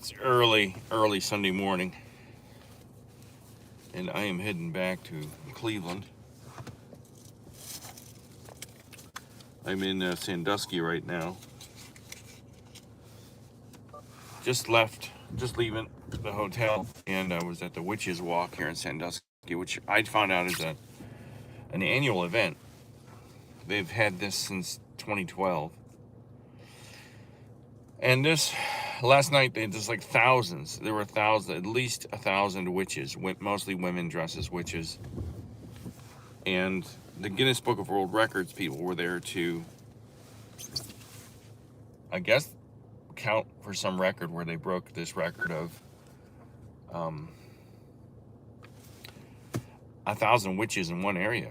It's early Sunday morning, and I am heading back to Cleveland. I'm in Sandusky right now. Just leaving the hotel, and I was at the Witches Walk here in Sandusky, which I found out is an annual event. They've had this since 2012. And last night, there's like thousands. There were at least 1,000 witches, mostly women dressed as witches. And the Guinness Book of World Records people were there to, I guess, count for some record where they broke this record of 1,000 witches in one area.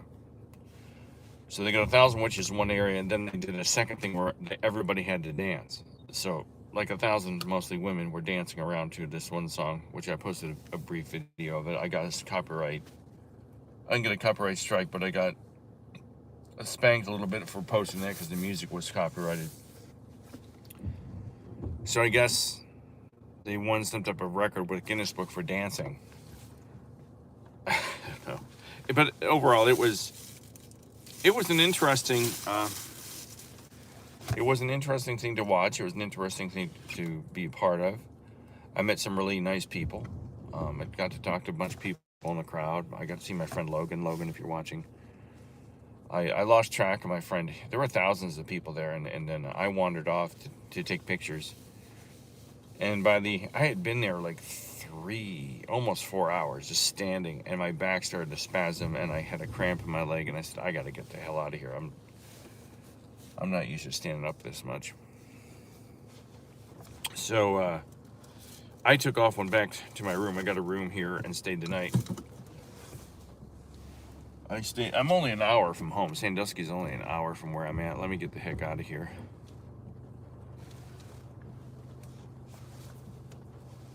So they got 1,000 witches in one area, and then they did a second thing where everybody had to dance. So like 1,000, mostly women, were dancing around to this one song, which I posted a brief video of it. I got a copyright. I didn't get a copyright strike, but I got spanked a little bit for posting that because the music was copyrighted. So I guess they won some type of record with Guinness Book for dancing. I don't know. But overall, it was an interesting thing to watch. It was an interesting thing to be a part of. I met some really nice people. I got to talk to a bunch of people in the crowd. I got to see my friend Logan. Logan, if you're watching. I lost track of my friend. There were thousands of people there, and then I wandered off to take pictures. And I had been there like almost 4 hours, just standing, and my back started to spasm, and I had a cramp in my leg, and I said, I got to get the hell out of here. I'm not used to standing up this much. So I took off, went back to my room. I got a room here and stayed the night. I'm only an hour from home. Sandusky's only an hour from where I'm at. Let me get the heck out of here.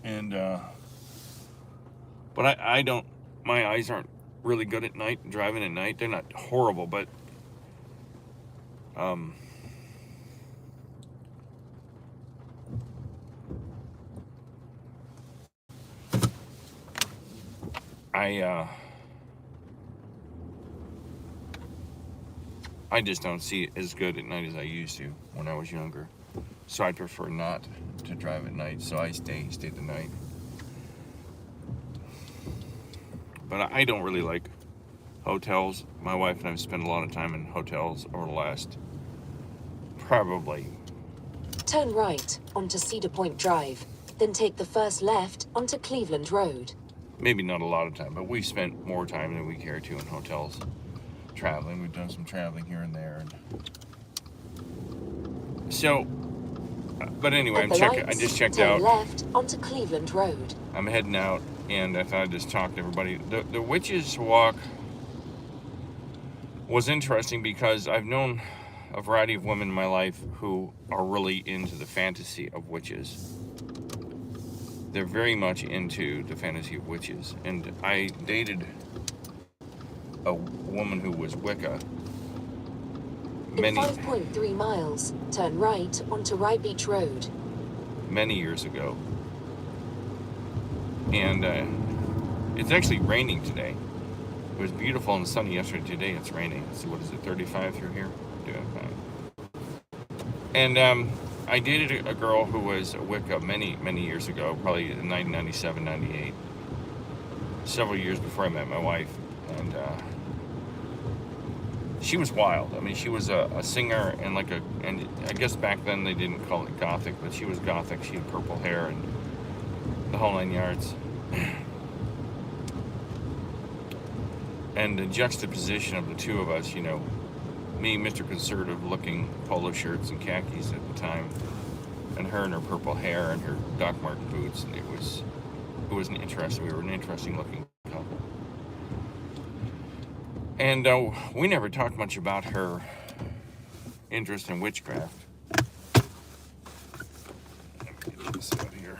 And but I don't, my eyes aren't really good at night, driving at night. They're not horrible, but I just don't see it as good at night as I used to when I was younger. So I prefer not to drive at night, so I stay the night. But I don't really like hotels. My wife and I have spent a lot of time in hotels over the last probably. Turn right onto Cedar Point Drive, then take the first left onto Cleveland Road. Maybe not a lot of time, but we spent more time than we care to in hotels traveling. We've done some traveling here and there. So, but anyway, I just checked out. Left onto Cleveland Road. I'm heading out, and I thought I'd just talk to everybody. The Witches Walk was interesting because I've known a variety of women in my life who are really into the fantasy of witches. They're very much into the fantasy of witches. And I dated a woman who was Wicca. In 5.3 miles, turn right onto Rye Beach Road. Many years ago. And it's actually raining today. It was beautiful and sunny yesterday. Today it's raining. Let's see, what is it, 35 through here? Doing fine. And I dated a girl who was a Wicca many, many years ago, probably in 1997, 98. Several years before I met my wife. And she was wild. I mean, she was a singer and and I guess back then they didn't call it gothic, but she was gothic. She had purple hair and the whole 9 yards. And the juxtaposition of the two of us, you know, me, Mr. Conservative, looking polo shirts and khakis at the time, and her in her purple hair and her Doc Marten boots, and it was an interesting. We were an interesting looking couple. And we never talked much about her interest in witchcraft. Let me get this out here.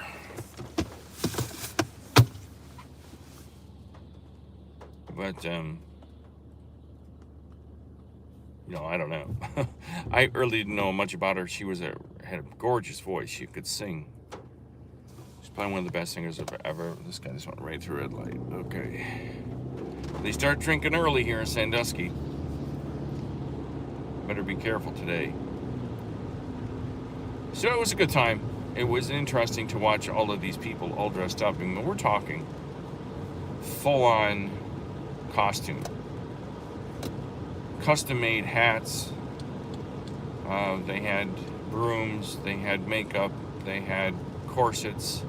But, you know, I don't know. I really didn't know much about her. She had a gorgeous voice. She could sing. It's probably one of the best singers I've ever. This guy just went right through a red light. Okay. They start drinking early here in Sandusky. Better be careful today. So it was a good time. It was interesting to watch all of these people all dressed up. I mean, we're talking full-on costume. Custom-made hats. They had brooms. They had makeup. They had corsets.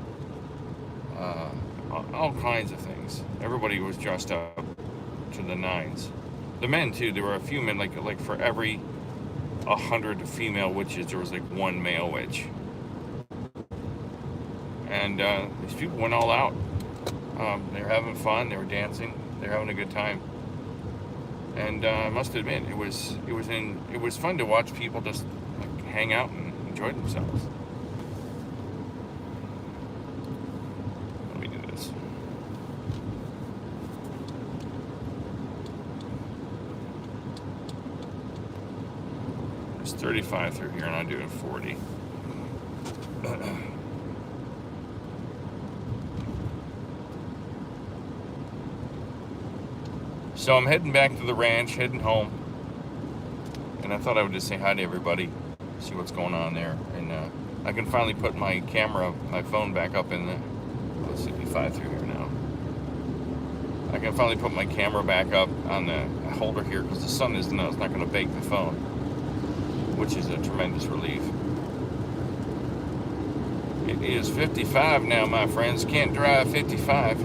All kinds of things. Everybody was dressed up to the nines. The men too. There were a few men, like for every 100 female witches, there was like one male witch. And these people went all out. They were having fun. They were dancing. They were having a good time. And I must admit, it was fun to watch people just like hang out and enjoy themselves. Let me do this. There's 35 through here, and I'm doing 40. So I'm heading back to the ranch, heading home, and I thought I would just say hi to everybody, see what's going on there, and I can finally put my camera, my phone back up in the, let's see, 5 through here now. I can finally put my camera back up on the holder here because the sun is not going to bake the phone, which is a tremendous relief. It is 55 now, my friends. Can't drive 55.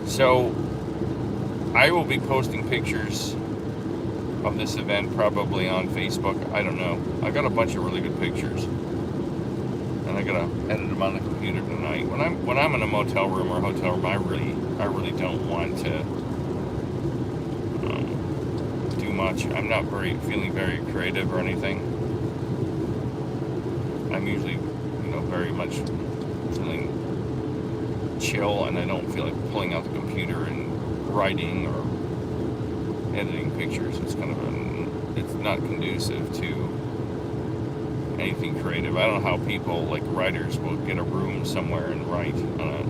So I will be posting pictures of this event probably on Facebook. I don't know. I got a bunch of really good pictures, and I gotta edit them on the computer tonight. When I'm in a motel room or a hotel room, I really don't want to do much. I'm not feeling very creative or anything. I'm usually, very much feeling chill, and I don't feel like pulling out the computer and writing or editing pictures. It's it's not conducive to anything creative. I don't know how people, like writers, will get a room somewhere and write on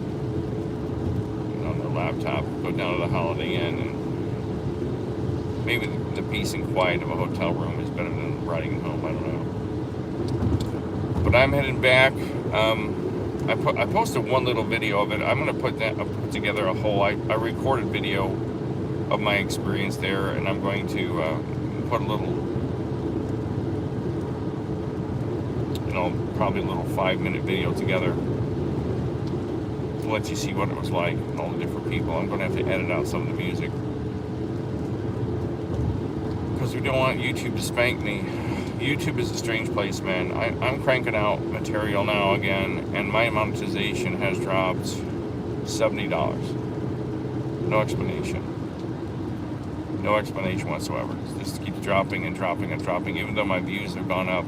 their laptop, go down to the Holiday Inn, and maybe the peace and quiet of a hotel room is better than writing at home. I don't know. But I'm heading back. I posted one little video of it. I'm going to put together a whole, I recorded video of my experience there, and I'm going to put a little, probably a little 5-minute video together to let you see what it was like and all the different people. I'm going to have to edit out some of the music because we don't want YouTube to spank me. YouTube is a strange place, man. I'm cranking out material now again, and my monetization has dropped $70. No explanation. No explanation whatsoever. It just keeps dropping and dropping and dropping. Even though my views have gone up,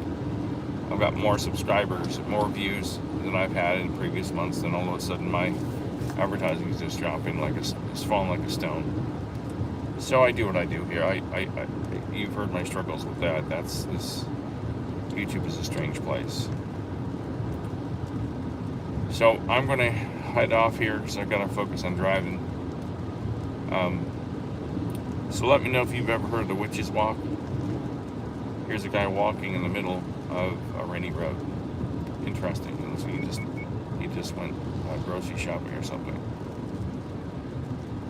I've got more subscribers, more views than I've had in previous months. Then all of a sudden, my advertising is just dropping it's falling like a stone. So I do what I do here. You've heard my struggles with that. YouTube is a strange place. So I'm gonna head off here because I've got to focus on driving. So let me know if you've ever heard of the Witch's Walk. Here's a guy walking in the middle of a rainy road. Interesting. He just went grocery shopping or something.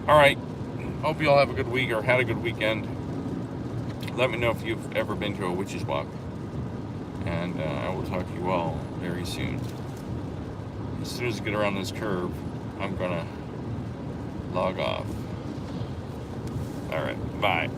All right. Hope you all have a good week or had a good weekend. Let me know if you've ever been to a Witch's Walk. And I will talk to you all very soon. As soon as I get around this curve, I'm gonna log off. All right, bye.